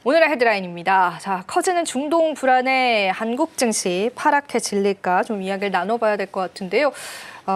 오늘의 헤드라인입니다. 자, 커지는 중동 불안에 한국 증시 파랗게 질릴까 좀 이야기를 나눠봐야 될 것 같은데요.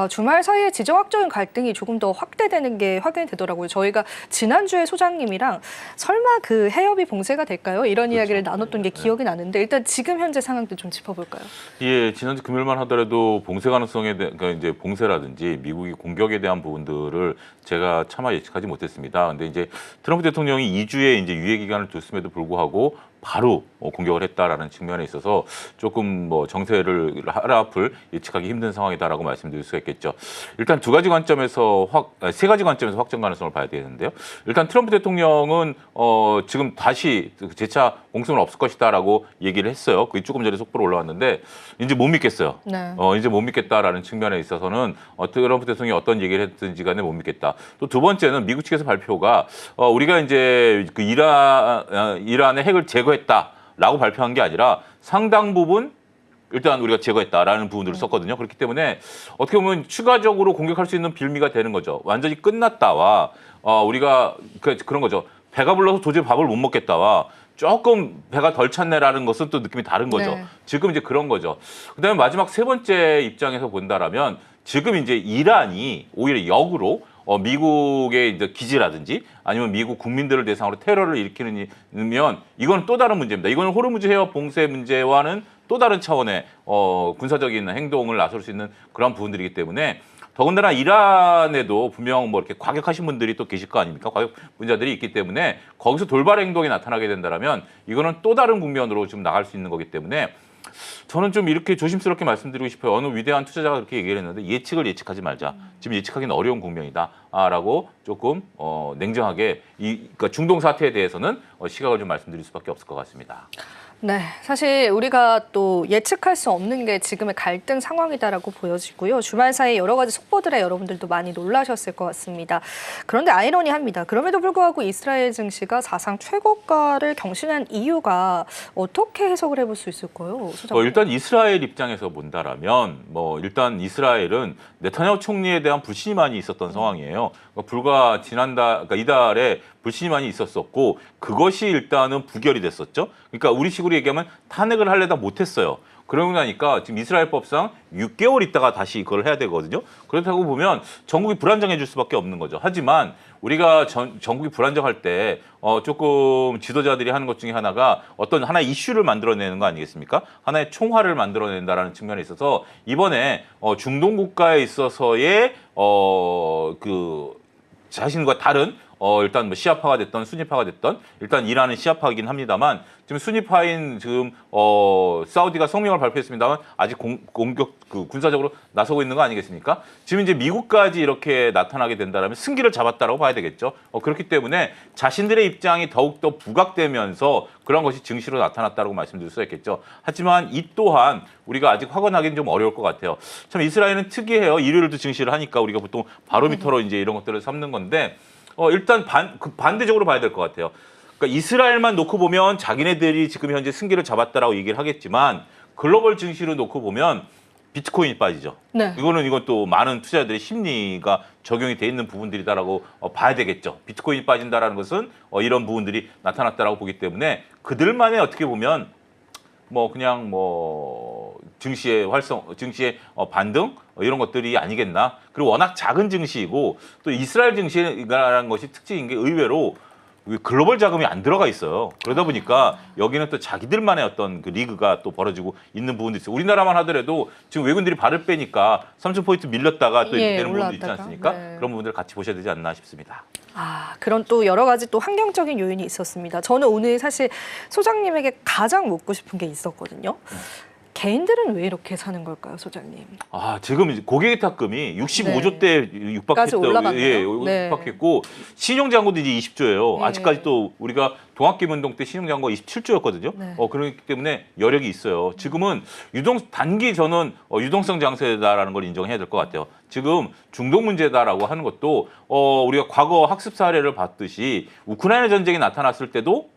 주말 사이에 지정학적인 갈등이 조금 더 확대되는 게 확인이 되더라고요. 저희가 지난주에 소장님이랑 설마 그 해협이 봉쇄가 될까요? 이런 그렇죠. 이야기를 나눴던 게 기억이 나는데 일단 지금 현재 상황도 좀 짚어볼까요? 예, 지난주 금요일만 하더라도 봉쇄 가능성에 대한 그러니까 이제 봉쇄라든지 미국이 공격에 대한 부분들을 제가 차마 예측하지 못했습니다. 근데 이제 트럼프 대통령이 2주의 이제 유예 기간을 뒀음에도 불구하고 바로 공격을 했다라는 측면에 있어서 조금 정세를 하루아플 예측하기 힘든 상황이다라고 말씀드릴 수가 있겠죠. 일단 세 가지 관점에서 확정 가능성을 봐야 되는데요. 일단 트럼프 대통령은 지금 다시 재차 공습은 없을 것이다라고 얘기를 했어요. 그게 조금 전에 속보로 올라왔는데 이제 못 믿겠어요. 네. 이제 못 믿겠다라는 측면에 있어서는 트럼프 대통령이 어떤 얘기를 했든지 간에 못 믿겠다. 또 두 번째는 미국 측에서 발표가 우리가 이제 그 이란의 핵을 제거했다라고 발표한 게 아니라 상당 부분 일단 우리가 제거했다라는 부분들을 썼거든요. 그렇기 때문에 어떻게 보면 추가적으로 공격할 수 있는 빌미가 되는 거죠. 완전히 끝났다와 우리가 그런 거죠. 배가 불러서 도저히 밥을 못 먹겠다와 조금 배가 덜 찼네라는 것은 또 느낌이 다른 거죠. 네. 지금 이제 그런 거죠. 그다음에 마지막 세 번째 입장에서 본다라면 지금 이제 이란이 오히려 역으로 미국의 이제 기지라든지 아니면 미국 국민들을 대상으로 테러를 일으키면 이건 또 다른 문제입니다. 이거는 호르무즈 해협 봉쇄 문제와는 또 다른 차원의 군사적인 행동을 나설 수 있는 그런 부분들이기 때문에 더군다나 이란에도 분명 이렇게 과격하신 분들이 또 계실 거 아닙니까? 과격 분자들이 있기 때문에 거기서 돌발 행동이 나타나게 된다면 이거는 또 다른 국면으로 좀 나갈 수 있는 거기 때문에 저는 좀 이렇게 조심스럽게 말씀드리고 싶어요. 어느 위대한 투자자가 그렇게 얘기를 했는데 예측을 예측하지 말자. 지금 예측하기는 어려운 국면이다라고 조금 냉정하게 그러니까 중동 사태에 대해서는 시각을 좀 말씀드릴 수밖에 없을 것 같습니다. 네, 사실 우리가 또 예측할 수 없는 게 지금의 갈등 상황이다라고 보여지고요. 주말 사이 여러 가지 속보들에 여러분들도 많이 놀라셨을 것 같습니다. 그런데 아이러니합니다. 그럼에도 불구하고 이스라엘 증시가 사상 최고가를 경신한 이유가 어떻게 해석을 해볼 수 있을까요? 일단 이스라엘 입장에서 본다라면 일단 이스라엘은 네타냐후 총리에 대한 불신이 많이 있었던 상황이에요. 그러니까 그러니까 이달에 불신이 많이 있었었고 그것이 일단은 부결이 됐었죠. 그러니까 우리식으로 얘기하면 탄핵을 하려다 못했어요. 그러고 나니까 지금 이스라엘 법상 6개월 있다가 다시 그걸 해야 되거든요. 그렇다고 보면 전국이 불안정해질 수밖에 없는 거죠. 하지만 우리가 전국이 불안정할 때 조금 지도자들이 하는 것 중에 하나가 어떤 하나의 이슈를 만들어내는 거 아니겠습니까? 하나의 총화를 만들어낸다라는 측면에 있어서 이번에 중동 국가에 있어서의 그 자신과 다른 일단 시아파가 됐던 수니파가 됐던 일단 이란은 시아파이긴 합니다만 지금 수니파인 지금 사우디가 성명을 발표했습니다만 아직 공격 군사적으로 나서고 있는 거 아니겠습니까? 지금 이제 미국까지 이렇게 나타나게 된다면 승기를 잡았다라고 봐야 되겠죠. 그렇기 때문에 자신들의 입장이 더욱더 부각되면서 그런 것이 증시로 나타났다고 말씀드릴 수 있겠죠. 하지만 이 또한 우리가 아직 확언하기는 좀 어려울 것 같아요. 참 이스라엘은 특이해요. 일요일도 증시를 하니까 우리가 보통 바로미터로 이제 이런 것들을 삼는 건데 일단 반대적으로 봐야 될 것 같아요. 그러니까 이스라엘만 놓고 보면 자기네들이 지금 현재 승기를 잡았다라고 얘기를 하겠지만 글로벌 증시로 놓고 보면 비트코인이 빠지죠. 네. 이건 또 많은 투자자들의 심리가 적용이 돼 있는 부분들이다라고 봐야 되겠죠. 비트코인이 빠진다라는 것은 이런 부분들이 나타났다라고 보기 때문에 그들만의 어떻게 보면 증시의 증시의 반등 이런 것들이 아니겠나. 그리고 워낙 작은 증시이고 또 이스라엘 증시라는 것이 특징인 게 의외로 글로벌 자금이 안 들어가 있어요. 그러다 보니까 여기는 또 자기들만의 어떤 그 리그가 또 벌어지고 있는 부분도 있어요. 우리나라만 하더라도 지금 외국인들이 발을 빼니까 3,000포인트 밀렸다가 또 이렇게 되는 부분도 있지 않습니까? 네. 그런 부분들을 같이 보셔야 되지 않나 싶습니다. 그런 또 여러 가지 또 환경적인 요인이 있었습니다. 저는 오늘 사실 소장님에게 가장 묻고 싶은 게 있었거든요. 개인들은 왜 이렇게 사는 걸까요, 소장님? 지금 이제 고객탁금이 65조 대 육박했고, 육박했고 신용잔고도 이제 20조예요. 네. 아직까지 또 우리가 동학개문동 때 신용잔고가 27조였거든요. 네. 그렇기 때문에 여력이 있어요. 지금은 단기 저는 유동성 장세다라는 걸 인정해야 될 것 같아요. 지금 중동 문제다라고 하는 것도 우리가 과거 학습 사례를 봤듯이 우크라이나 전쟁이 나타났을 때도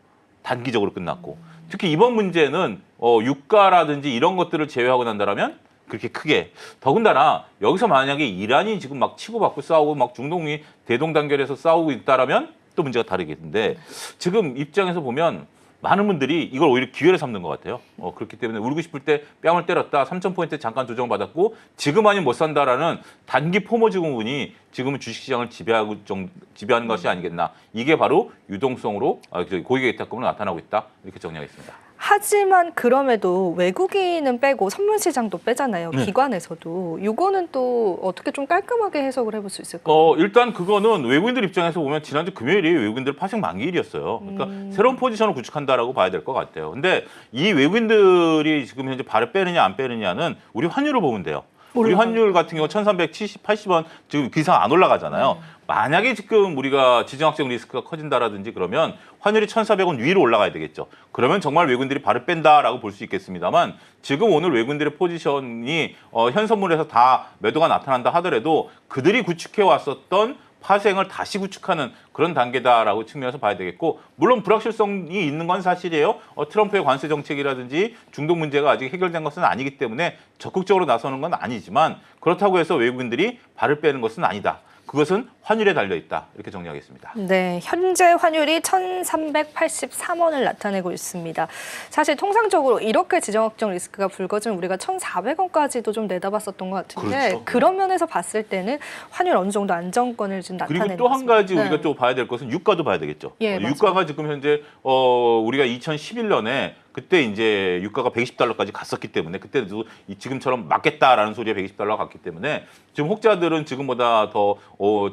단기적으로 끝났고 특히 이번 문제는 유가라든지 이런 것들을 제외하고 난다면 그렇게 크게 더군다나 여기서 만약에 이란이 지금 막 치고받고 싸우고 막 중동이 대동단결해서 싸우고 있다라면 또 문제가 다르겠는데 지금 입장에서 보면 많은 분들이 이걸 오히려 기회를 삼는 것 같아요. 그렇기 때문에 울고 싶을 때 뺨을 때렸다. 3,000포인트 잠깐 조정받았고 지금 아니면 못 산다라는 단기 포모 증후군이 지금은 주식시장을 지배하는 것이 아니겠나. 이게 바로 유동성으로 고객의 위탁금으로 나타나고 있다. 이렇게 정리하겠습니다. 하지만 그럼에도 외국인은 빼고 선물 시장도 빼잖아요. 네. 기관에서도. 이거는 또 어떻게 좀 깔끔하게 해석을 해볼 수 있을까요? 일단 그거는 외국인들 입장에서 보면 지난주 금요일이 외국인들 파생 만기일이었어요. 그러니까 새로운 포지션을 구축한다라고 봐야 될 것 같아요. 근데 이 외국인들이 지금 현재 발을 빼느냐 안 빼느냐는 우리 환율을 보면 돼요. 우리 환율 같은 경우 1,370, 80원 지금 그 이상 안 올라가잖아요. 만약에 지금 우리가 지정학적 리스크가 커진다라든지 그러면 환율이 1,400원 위로 올라가야 되겠죠. 그러면 정말 외국인들이 발을 뺀다라고 볼 수 있겠습니다만 지금 오늘 외국인들의 포지션이 현 선물에서 다 매도가 나타난다 하더라도 그들이 구축해 왔었던 파생을 다시 구축하는 그런 단계다라고 측면에서 봐야 되겠고 물론 불확실성이 있는 건 사실이에요. 트럼프의 관세 정책이라든지 중동 문제가 아직 해결된 것은 아니기 때문에 적극적으로 나서는 건 아니지만 그렇다고 해서 외국인들이 발을 빼는 것은 아니다. 그것은 환율에 달려 있다. 이렇게 정리하겠습니다. 네, 현재 환율이 1,383원을 나타내고 있습니다. 사실 통상적으로 이렇게 지정학적 리스크가 불거지면 우리가 1,400원까지도 좀 내다봤었던 것 같은데 그렇죠. 그런 면에서 봤을 때는 환율 어느 정도 안정권을 좀 나타내는 그리고 또 한 가지 네. 우리가 또 봐야 될 것은 유가도 봐야 되겠죠. 예, 유가가 지금 현재 우리가 2011년에 그때 이제 유가가 120달러까지 갔었기 때문에 그때도 지금처럼 맞겠다라는 소리에 120달러가 갔기 때문에 지금 혹자들은 지금보다 더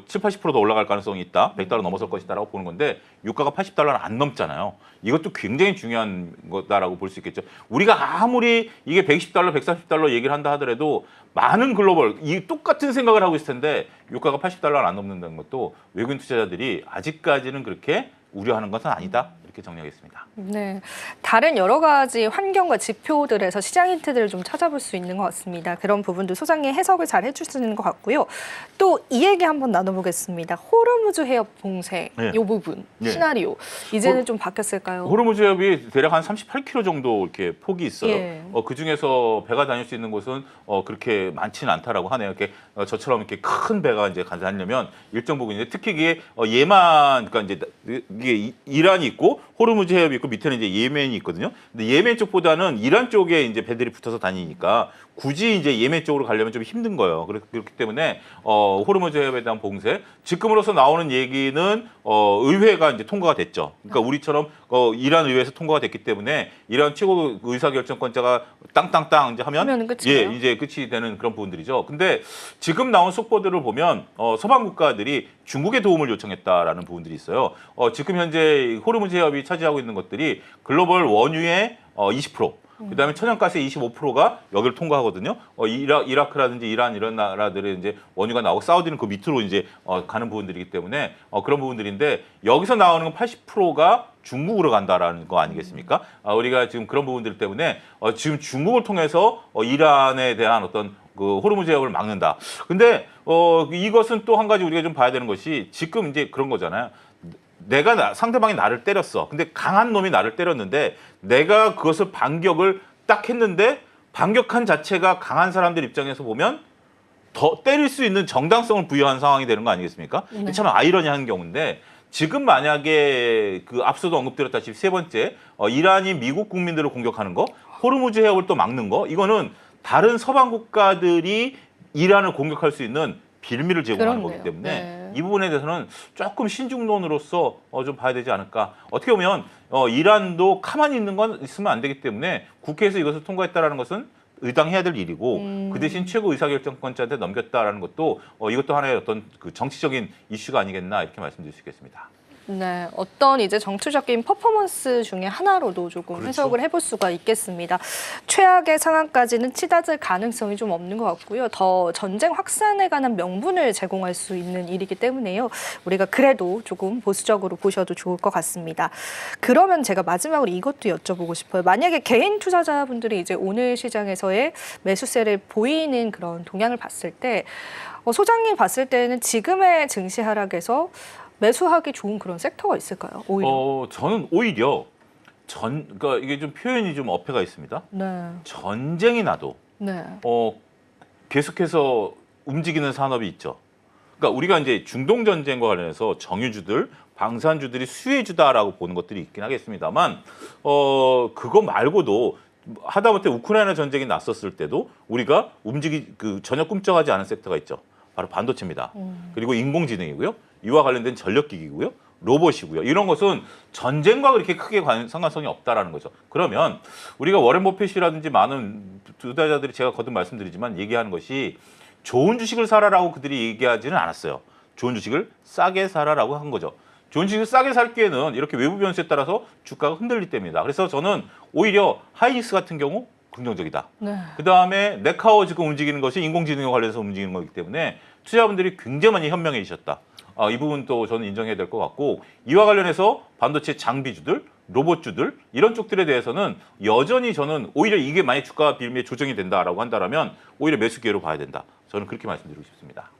7, 80%더 올라갈 가능성이 있다. 100달러 넘어설 것이다라고 보는 건데 유가가 80달러는 안 넘잖아요. 이것도 굉장히 중요한 거다라고 볼 수 있겠죠. 우리가 아무리 이게 120달러, 130달러 얘기를 한다 하더라도 많은 글로벌 이 똑같은 생각을 하고 있을 텐데 유가가 80달러를 안 넘는다는 것도 외국인 투자자들이 아직까지는 그렇게 우려하는 것은 아니다. 이렇게 정리하겠습니다. 네, 다른 여러 가지 환경과 지표들에서 시장 힌트들을 좀 찾아볼 수 있는 것 같습니다. 그런 부분도 소장님 해석을 잘 해주시는 것 같고요. 또 이 얘기 한번 나눠보겠습니다. 호르무즈 해협 봉쇄 네. 이 부분 네. 시나리오 이제는 좀 바뀌었을까요? 호르무즈 해협이 대략 한 38km 정도 이렇게 폭이 있어요. 예. 그 중에서 배가 다닐 수 있는 곳은 그렇게 많지는 않다라고 하네요. 이렇게 저처럼 이렇게 큰 배가 이제 다니려면 일정 부분인데 특히 이게 예만 그러니까 이제 이게 이란이 있고 호르무즈 해협이 있고 밑에는 이제 예멘이 있거든요. 근데 예멘 쪽보다는 이란 쪽에 이제 배들이 붙어서 다니니까 굳이 이제 예멘 쪽으로 가려면 좀 힘든 거예요. 그렇기 때문에 호르무즈 해협에 대한 봉쇄 지금으로서 나오는 얘기는 의회가 이제 통과가 됐죠. 그러니까 우리처럼 이란 의회에서 통과가 됐기 때문에 이란 최고 의사결정권자가 땅땅땅 이제 하면 끝이에요? 이제 끝이 되는 그런 부분들이죠. 근데 지금 나온 속보들을 보면 서방 국가들이 중국의 도움을 요청했다라는 부분들이 있어요. 지금 현재 호르무즈 해협이 차지하고 있는 것들이 글로벌 원유의 20%. 그다음에 천연가스의 25%가 여기를 통과하거든요. 이라크라든지 이란 이런 나라들의 이제 원유가 나오고 사우디는 그 밑으로 이제 가는 부분들이기 때문에 그런 부분들인데 여기서 나오는 건 80%가 중국으로 간다라는 거 아니겠습니까? 우리가 지금 그런 부분들 때문에 지금 중국을 통해서 이란에 대한 어떤 그 호르무즈 해협을 막는다. 근데 이것은 또 한 가지 우리가 좀 봐야 되는 것이 지금 이제 그런 거잖아요. 상대방이 나를 때렸어. 근데 강한 놈이 나를 때렸는데 내가 그것을 반격을 딱 했는데 반격한 자체가 강한 사람들 입장에서 보면 더 때릴 수 있는 정당성을 부여한 상황이 되는 거 아니겠습니까? 네. 참 아이러니한 경우인데 지금 만약에 그 앞서도 언급드렸다시피 세 번째 이란이 미국 국민들을 공격하는 거, 호르무즈 해협을 또 막는 거 이거는 다른 서방 국가들이 이란을 공격할 수 있는 빌미를 제공하는 그렇네요. 거기 때문에 네. 이 부분에 대해서는 조금 신중론으로서 좀 봐야 되지 않을까. 어떻게 보면 이란도 가만히 있는 건 있으면 안 되기 때문에 국회에서 이것을 통과했다라는 것은 의당해야 될 일이고 그 대신 최고 의사결정권자한테 넘겼다라는 것도 이것도 하나의 어떤 그 정치적인 이슈가 아니겠나 이렇게 말씀드릴 수 있겠습니다. 네, 어떤 이제 정치적인 퍼포먼스 중에 하나로도 조금 그렇죠. 해석을 해볼 수가 있겠습니다. 최악의 상황까지는 치닫을 가능성이 좀 없는 것 같고요. 더 전쟁 확산에 관한 명분을 제공할 수 있는 일이기 때문에요. 우리가 그래도 조금 보수적으로 보셔도 좋을 것 같습니다. 그러면 제가 마지막으로 이것도 여쭤보고 싶어요. 만약에 개인 투자자분들이 이제 오늘 시장에서의 매수세를 보이는 그런 동향을 봤을 때 소장님 봤을 때는 지금의 증시 하락에서 매수하기 좋은 그런 섹터가 있을까요? 오히려. 저는 오히려 그러니까 이게 좀 표현이 좀 어폐가 있습니다. 네. 전쟁이 나도 네. 계속해서 움직이는 산업이 있죠. 그러니까 우리가 이제 중동 전쟁과 관련해서 정유주들, 방산주들이 수혜주다라고 보는 것들이 있긴 하겠습니다만 그거 말고도 하다못해 우크라이나 전쟁이 났었을 때도 우리가 전혀 꿈쩍하지 않은 섹터가 있죠. 바로 반도체입니다. 그리고 인공지능이고요. 이와 관련된 전력기기고요. 로봇이고요. 이런 것은 전쟁과 그렇게 크게 상관성이 없다라는 거죠. 그러면 우리가 워렌 버핏이라든지 많은 투자자들이 제가 거듭 말씀드리지만 얘기하는 것이 좋은 주식을 사라라고 그들이 얘기하지는 않았어요. 좋은 주식을 싸게 사라라고 한 거죠. 좋은 주식을 싸게 살 기에는 이렇게 외부 변수에 따라서 주가가 흔들릴 때입니다. 그래서 저는 오히려 하이닉스 같은 경우 긍정적이다. 네. 그다음에 네카오 지금 움직이는 것이 인공지능에 관련해서 움직이는 거기 때문에 투자자분들이 굉장히 많이 현명해지셨다. 이 부분도 저는 인정해야 될 것 같고 이와 관련해서 반도체 장비주들, 로봇주들 이런 쪽들에 대해서는 여전히 저는 오히려 이게 만약 주가 빌미에 조정이 된다라고 한다면 오히려 매수 기회로 봐야 된다. 저는 그렇게 말씀드리고 싶습니다.